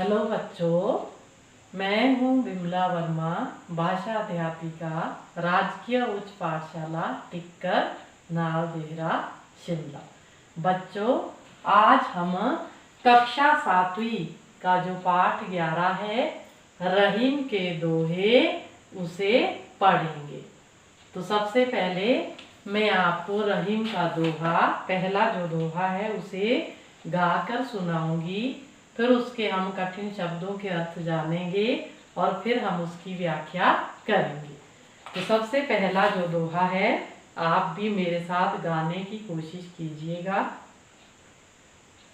Hello बच्चों, मैं हूँ विमला वर्मा, भाषा अध्यापिका, राजकीय उच्च पाठशाला टिक्कर, नालदेहरा, शिमला। बच्चों, आज हम कक्षा 7वीं का जो पाठ 11 है, रहीम के दोहे, उसे पढ़ेंगे। तो सबसे पहले मैं आपको रहीम का दोहा, पहला जो दोहा है, उसे गाकर सुनाऊंगी। फिर उसके हम कठिन शब्दों के अर्थ जानेंगे और फिर हम उसकी व्याख्या करेंगे। तो सबसे पहला जो दोहा है, आप भी मेरे साथ गाने की कोशिश कीजिएगा।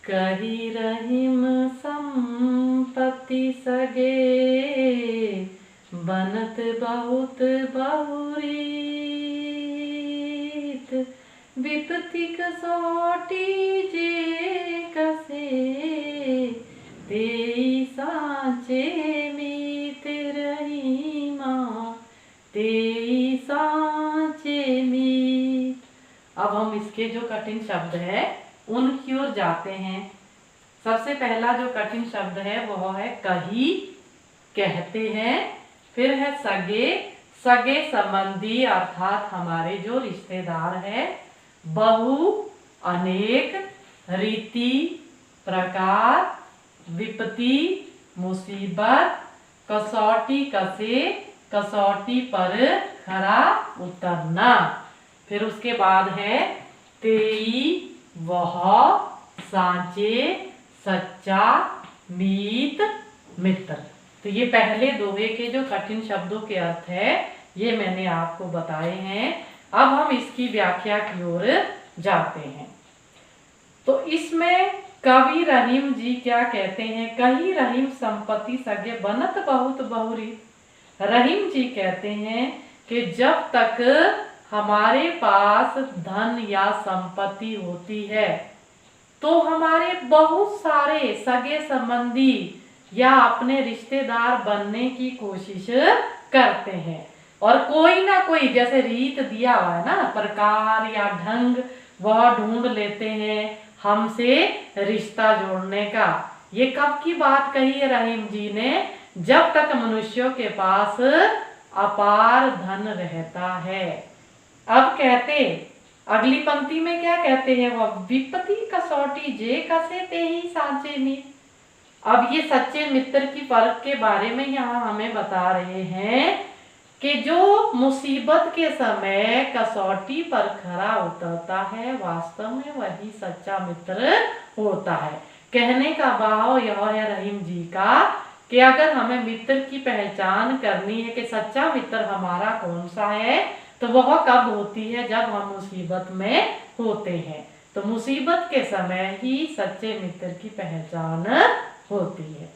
कही रहीम संपत्ति सगे, बनत बहुत बहुरीत, विपत्ति कसौटी जे कसे, तेई सांचे मीत रहीमा, तेई सांचे मीत। अब हम इसके जो कठिन शब्द है उनकी ओर जाते हैं। सबसे पहला जो कठिन शब्द है वो है कही, कहते हैं। फिर है सगे, सगे संबंधी अर्थात हमारे जो रिश्तेदार है। बहु, अनेक। रीति, प्रकार। विपत्ति, मुसीबत। कसौटी, कसे, कसौटी पर खरा उतरना। फिर उसके बाद है तेई, वह। सांचे, सच्चा। मीत, मित्र। तो ये पहले दोहे के जो कठिन शब्दों के अर्थ है, ये मैंने आपको बताए हैं। अब हम इसकी व्याख्या की ओर जाते हैं। तो इसमें कवि रहीम जी क्या कहते हैं? कही रहीम संपत्ति सगे, बनत बहुत बहुरी। रहीम जी कहते हैं कि जब तक हमारे पास धन या संपत्ति होती है तो हमारे बहुत सारे सगे संबंधी या अपने रिश्तेदार बनने की कोशिश करते हैं, और कोई ना कोई जैसे रीत दिया हुआ है ना, प्रकार या ढंग, वह ढूंढ लेते हैं हमसे रिश्ता जोड़ने का। ये कब की बात कही है रहीम जी ने? जब तक मनुष्यों के पास अपार धन रहता है। अब कहते, अगली पंक्ति में क्या कहते हैं? वह विपत्ति कसौटी जे कसे ते ही सांचे मीत। अब ये सच्चे मित्र की परख के बारे में यहाँ हमें बता रहे हैं कि जो मुसीबत के समय कसौटी पर खरा उतरता है, वास्तव में वही सच्चा मित्र होता है। कहने का भाव यह है रहीम जी का कि अगर हमें मित्र की पहचान करनी है कि सच्चा मित्र हमारा कौन सा है, तो वह कब होती है? जब हम मुसीबत में होते हैं। तो मुसीबत के समय ही सच्चे मित्र की पहचान होती है।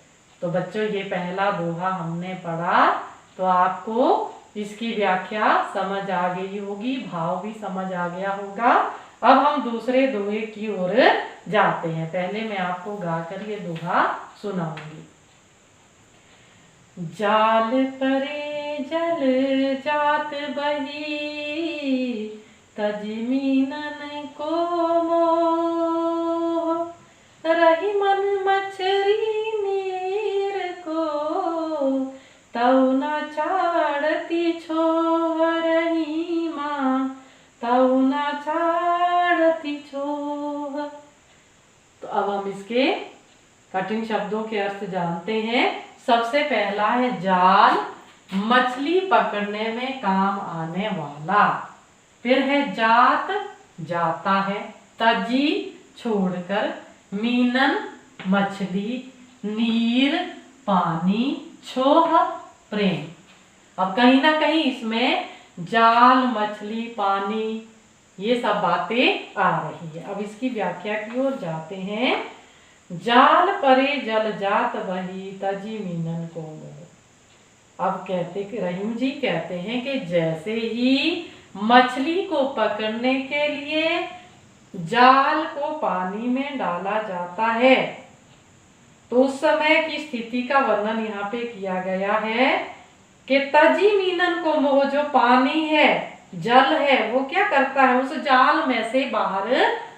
तो बच्चों, ये पहला दोहा हमने पढ़ा, तो आपको इसकी व्याख्या समझ आ गई होगी, भाव भी समझ आ गया होगा। अब हम दूसरे दोहे की ओर जाते हैं। पहले मैं आपको गाकर ये दोहा सुनाऊंगी। जाल परे जल जात बही, तजी मीनन को मोह, रही मन मछरी नीर को, तऊ न छाड़ती छोह रहीमा, तऊ न छाड़ती छोह। तो अब हम इसके कठिन शब्दों के अर्थ जानते हैं। सबसे पहला है जाल, मछली पकड़ने में काम आने वाला। फिर है जात, जाता है। तजी, छोड़कर। मीनन, मछली। नीर, पानी। छोह, प्रेम। अब कहीं ना कहीं इसमें जाल, मछली, पानी, ये सब बातें आ रही है। अब इसकी व्याख्या की ओर जाते हैं। जाल परे जल जात बही, तजी मीनन को मोह। अब कहते कि रहीम जी कहते हैं कि जैसे ही मछली को पकड़ने के लिए जाल को पानी में डाला जाता है, तो उस समय की स्थिति का वर्णन यहाँ पे किया गया है कि तजी मीनन को मोह, जो पानी है, जल है, वो क्या करता है? उस जाल में से बाहर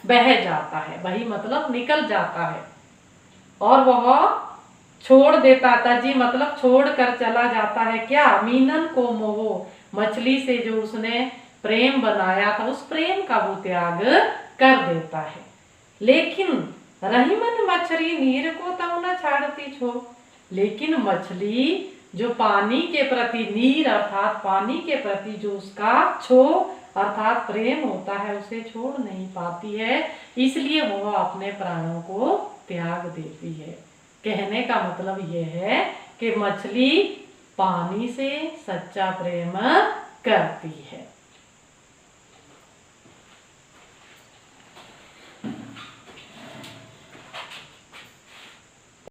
बह जाता है। वही मतलब निकल जाता है, और वह छोड़ देता था जी, मतलब छोड़ कर चला जाता है क्या, मीनन को मोह, मछली से जो उसने प्रेम बनाया था उस प्रेम का वो त्याग कर देता है। लेकिन रही मन मछली नीर को तऊ न छाड़ती छो, लेकिन मछली जो पानी के प्रति, नीर अर्थात पानी के प्रति जो उसका छो अर्थात प्रेम होता है उसे छोड़ नहीं पाती है, इसलिए वो अपने प्राणों को त्याग देती है। कहने का मतलब यह है कि मछली पानी से सच्चा प्रेम करती है।